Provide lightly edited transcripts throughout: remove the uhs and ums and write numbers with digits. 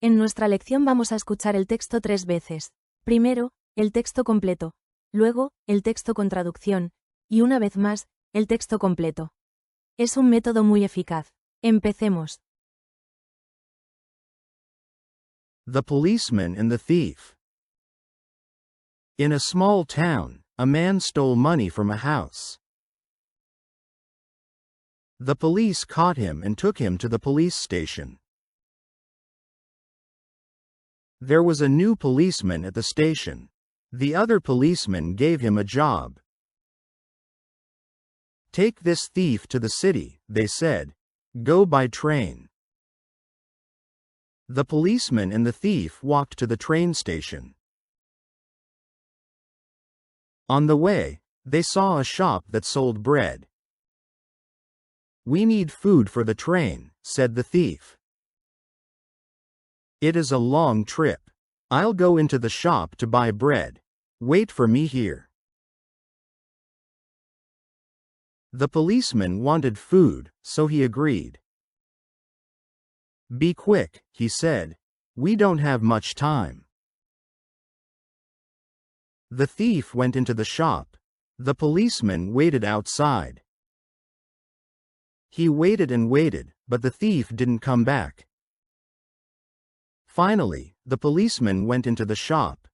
En nuestra lección vamos a escuchar el texto 3 veces. Primero, el texto completo. Luego, el texto con traducción. Y una vez más, el texto completo. Es un método muy eficaz. Empecemos. The policeman and the thief. In a small town, a man stole money from a house. The police caught him and took him to the police station. There was a new policeman at the station. The other policeman gave him a job. Take this thief to the city, they said. Go by train. The policeman and the thief walked to the train station. On the way, they saw a shop that sold bread. We need food for the train, said the thief. It is a long trip. I'll go into the shop to buy bread. Wait for me here. The policeman wanted food, so he agreed. Be quick, he said. We don't have much time. The thief went into the shop. The policeman waited outside. He waited and waited, but the thief didn't come back. Finally, the policeman went into the shop.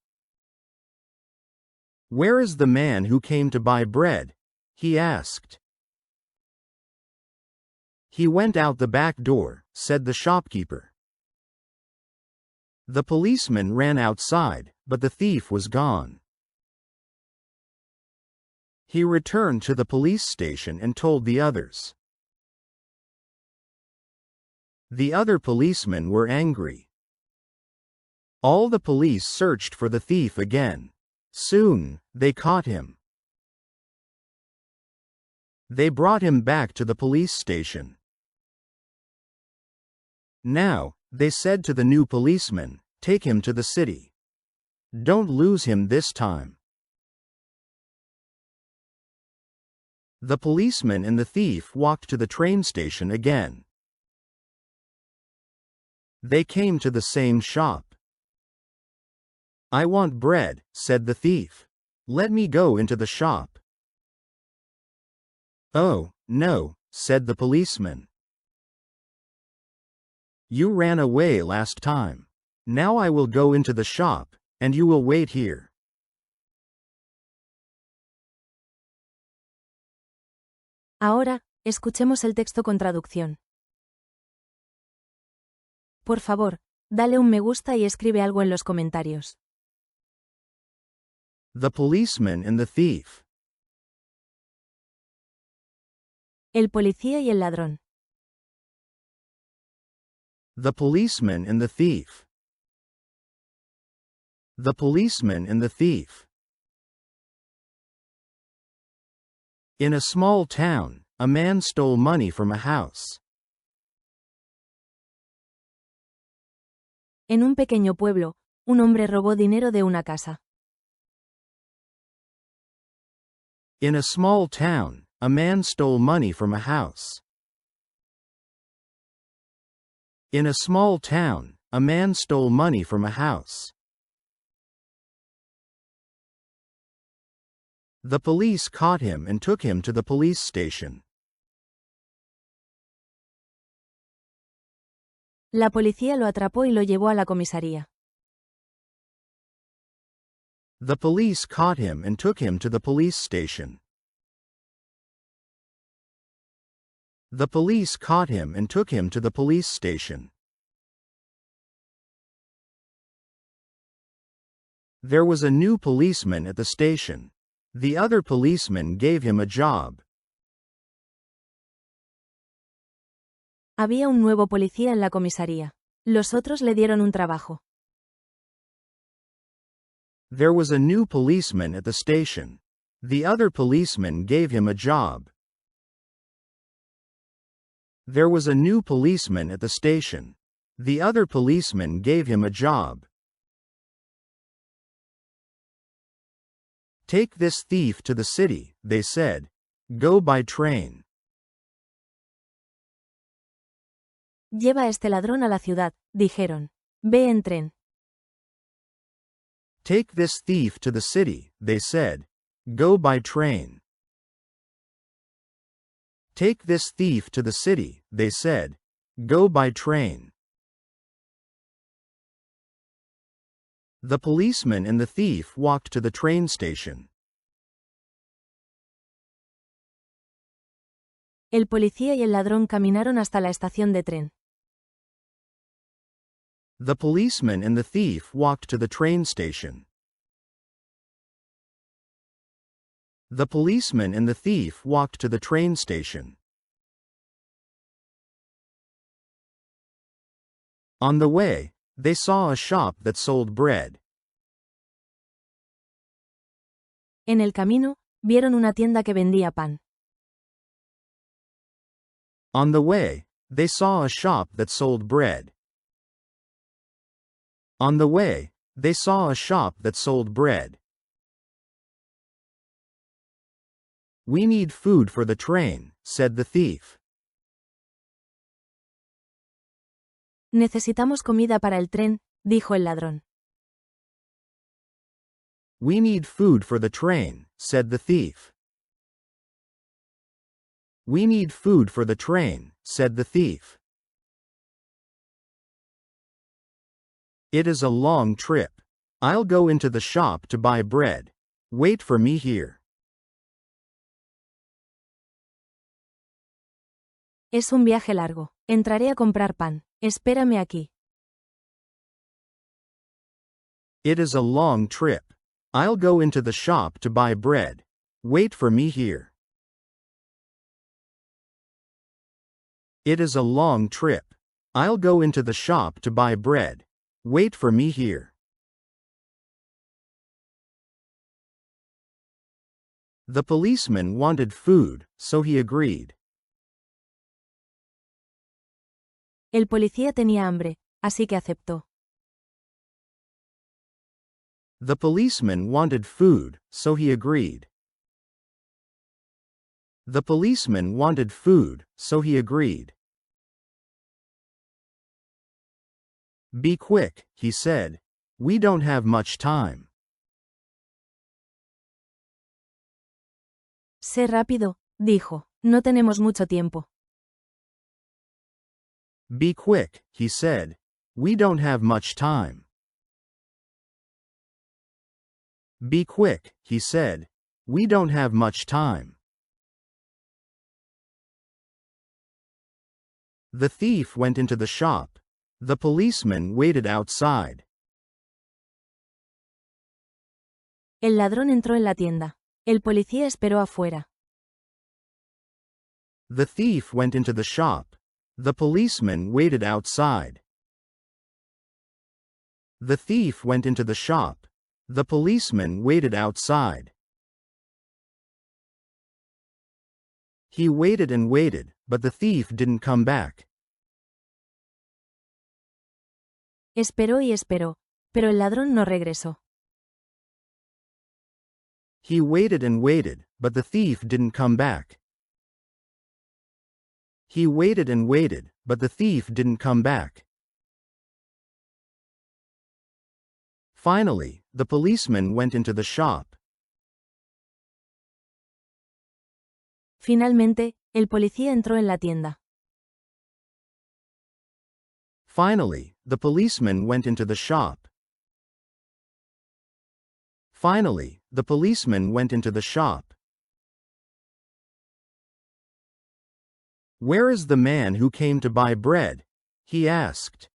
Where is the man who came to buy bread? He asked. He went out the back door, said the shopkeeper. The policeman ran outside, but the thief was gone. He returned to the police station and told the others. The other policemen were angry. All the police searched for the thief again. Soon, they caught him. They brought him back to the police station. Now, they said to the new policeman, take him to the city. Don't lose him this time. The policeman and the thief walked to the train station again. They came to the same shop. I want bread, said the thief. Let me go into the shop. Oh, no, said the policeman. You ran away last time. Now I will go into the shop, and you will wait here. Ahora, escuchemos el texto con traducción. Por favor, dale un me gusta y escribe algo en los comentarios. The policeman and the thief. El policía y el ladrón. The policeman and the thief. The policeman and the thief. In a small town, a man stole money from a house. En un pequeño pueblo, un hombre robó dinero de una casa. In a small town, a man stole money from a house. In a small town, a man stole money from a house. The police caught him and took him to the police station. La policía lo atrapó y lo llevó a la comisaría. The police caught him and took him to the police station. The police caught him and took him to the police station. There was a new policeman at the station. The other policeman gave him a job. Había un nuevo policía en la comisaría. Los otros le dieron un trabajo. There was a new policeman at the station. The other policeman gave him a job. There was a new policeman at the station. The other policeman gave him a job. Take this thief to the city, they said. Go by train. Lleva a este ladrón a la ciudad, dijeron. Ve en tren. Take this thief to the city, they said. Go by train. Take this thief to the city, they said. Go by train. The policeman and the thief walked to the train station. El policía y el ladrón caminaron hasta la estación de tren. The policeman and the thief walked to the train station. The policeman and the thief walked to the train station. On the way, they saw a shop that sold bread. En el camino, vieron una tienda que vendía pan. On the way, they saw a shop that sold bread. On the way, they saw a shop that sold bread. We need food for the train, said the thief. Necesitamos comida para el tren, dijo el ladrón. We need food for the train, said the thief. We need food for the train, said the thief. It is a long trip. I'll go into the shop to buy bread. Wait for me here. Es un viaje largo. Entraré a comprar pan. Espérame aquí. It is a long trip. I'll go into the shop to buy bread. Wait for me here. It is a long trip. I'll go into the shop to buy bread. Wait for me here. The policeman wanted food, so he agreed. El policía tenía hambre, así que aceptó. The policeman wanted food, so he agreed. The policeman wanted food, so he agreed. Be quick, he said. We don't have much time. Sé rápido, dijo. No tenemos mucho tiempo. Be quick, he said. We don't have much time. Be quick, he said. We don't have much time. The thief went into the shop. The policeman waited outside. El ladrón entró en la tienda. El policía esperó afuera. The thief went into the shop. The policeman waited outside. The thief went into the shop. The policeman waited outside. He waited and waited, but the thief didn't come back. Esperó y esperó, pero el ladrón no regresó. He waited and waited, but the thief didn't come back. He waited and waited, but the thief didn't come back. Finally, the policeman went into the shop. Finalmente, el policía entró en la tienda. Finally, the policeman went into the shop. Finally, the policeman went into the shop. Where is the man who came to buy bread? He asked.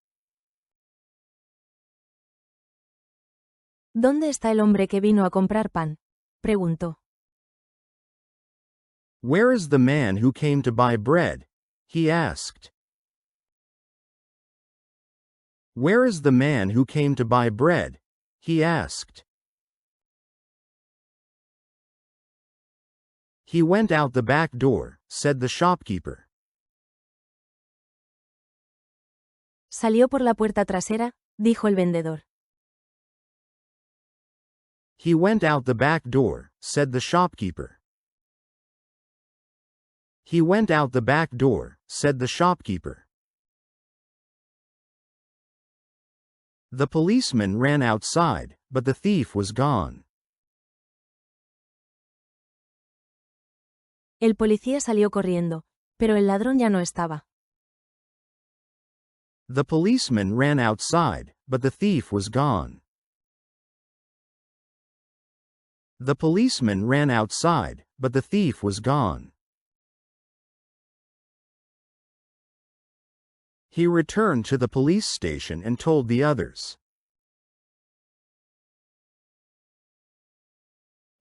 ¿Dónde está el hombre que vino a comprar pan? Preguntó. Where is the man who came to buy bread? He asked. Where is the man who came to buy bread? He asked. He went out the back door, said the shopkeeper. Salió por la puerta trasera, dijo el vendedor. He went out the back door, said the shopkeeper. He went out the back door, said the shopkeeper. The policeman ran outside, but the thief was gone. El policía salió corriendo, pero el ladrón ya no estaba. The policeman ran outside, but the thief was gone. The policeman ran outside, but the thief was gone. He returned to the police station and told the others.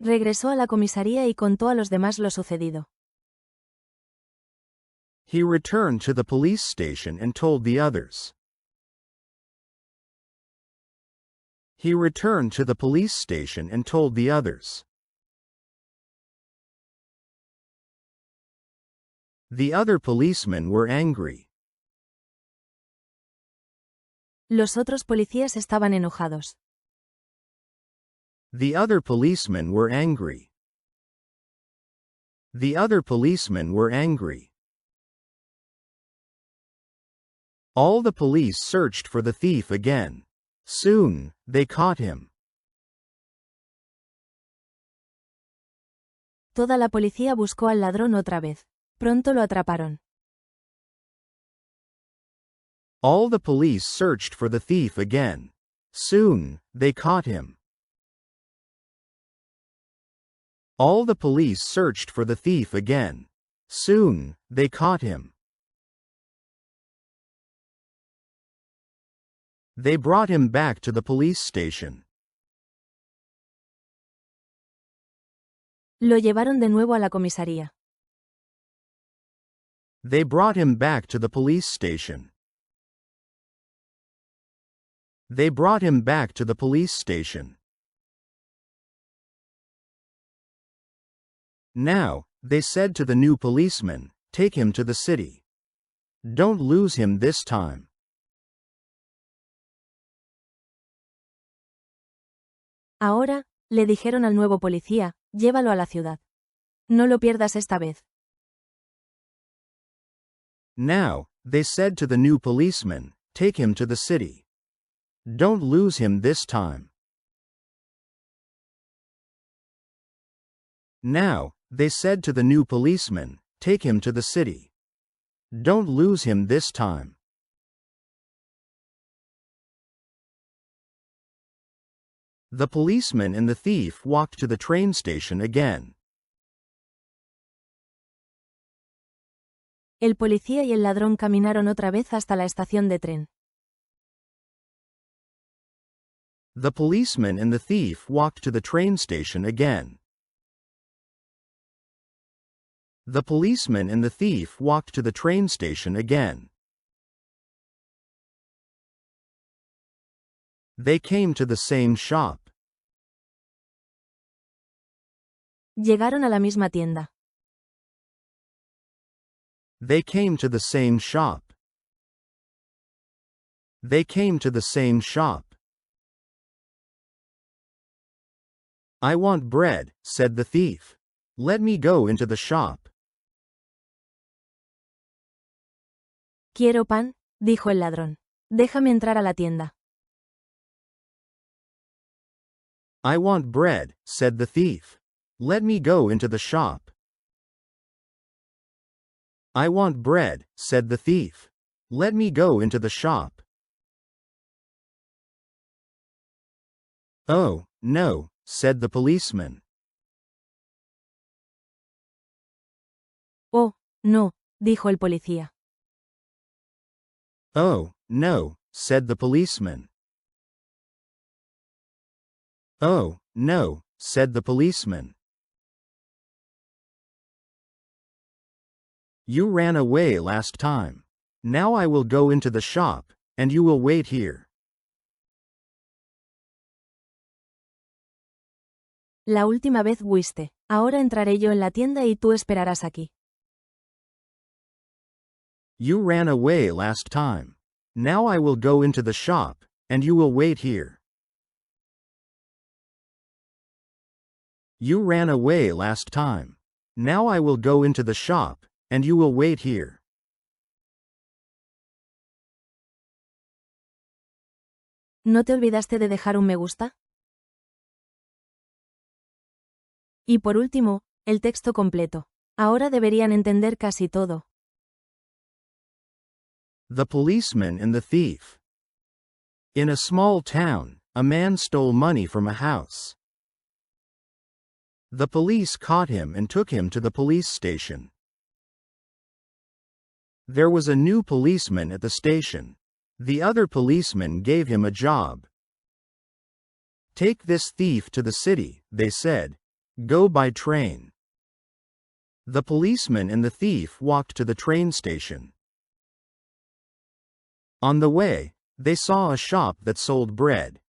Regresó a la comisaría y contó a los demás lo sucedido. He returned to the police station and told the others. He returned to the police station and told the others. The other policemen were angry. Los otros policías estaban enojados. The other policemen were angry. The other policemen were angry. All the police searched for the thief again. Soon, they caught him. Toda la policía buscó al ladrón otra vez. Pronto lo atraparon. All the police searched for the thief again. Soon, they caught him. All the police searched for the thief again. Soon, they caught him. They brought him back to the police station. Lo llevaron de nuevo a la comisaría. They brought him back to the police station. They brought him back to the police station. Now, they said to the new policeman, take him to the city. Don't lose him this time. Ahora, le dijeron al nuevo policía, llévalo a la ciudad. No lo pierdas esta vez. Now, they said to the new policeman, take him to the city. Don't lose him this time. Now, they said to the new policeman, take him to the city. Don't lose him this time. The policeman and the thief walked to the train station again. El policía y el ladrón caminaron otra vez hasta la estación de tren. The policeman and the thief walked to the train station again. The policeman and the thief walked to the train station again. They came to the same shop. Llegaron a la misma tienda. They came to the same shop. They came to the same shop. I want bread, said the thief. Let me go into the shop. Quiero pan, dijo el ladrón. Déjame entrar a la tienda. I want bread, said the thief. Let me go into the shop. I want bread, said the thief. Let me go into the shop. Oh, no, said the policeman. Oh, no, dijo el policía. Oh, no, said the policeman. Oh, no, said the policeman. You ran away last time. Now I will go into the shop, and you will wait here. La última vez huiste. Ahora entraré yo en la tienda y tú esperarás aquí. You ran away last time. Now I will go into the shop, and you will wait here. You ran away last time. Now I will go into the shop, and you will wait here. ¿No te olvidaste de dejar un me gusta? Y por último, el texto completo. Ahora deberían entender casi todo. The policeman and the thief. In a small town, a man stole money from a house. The police caught him and took him to the police station. There was a new policeman at the station. The other policeman gave him a job. Take this thief to the city, they said. Go by train. The policeman and the thief walked to the train station. On the way, they saw a shop that sold bread.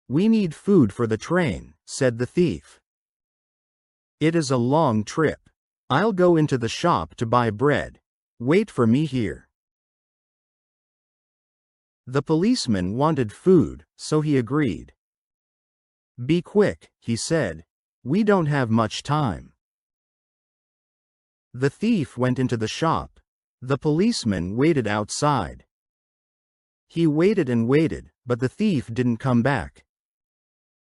We need food for the train, said the thief. It is a long trip. I'll go into the shop to buy bread. Wait for me here. The policeman wanted food, so he agreed. Be quick, he said. We don't have much time. The thief went into the shop. The policeman waited outside. He waited and waited, but the thief didn't come back.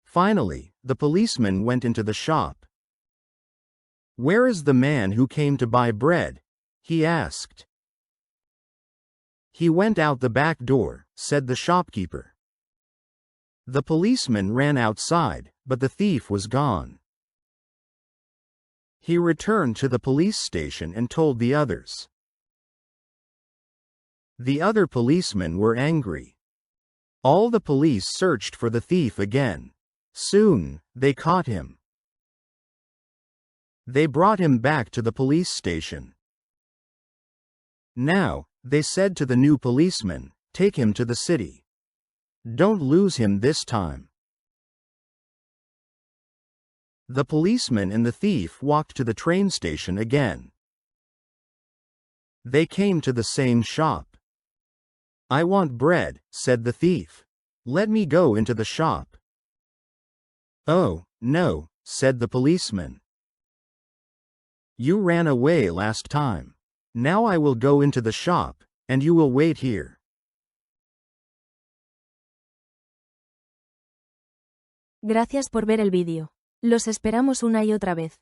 Finally, the policeman went into the shop. Where is the man who came to buy bread? He asked. He went out the back door, said the shopkeeper. The policeman ran outside, but the thief was gone. He returned to the police station and told the others. The other policemen were angry. All the police searched for the thief again. Soon, they caught him. They brought him back to the police station. Now, they said to the new policeman, take him to the city. Don't lose him this time. The policeman and the thief walked to the train station again. They came to the same shop. I want bread, said the thief. Let me go into the shop. Oh, no, said the policeman. You ran away last time. Now I will go into the shop, and you will wait here. Gracias por ver el vídeo. Los esperamos una y otra vez.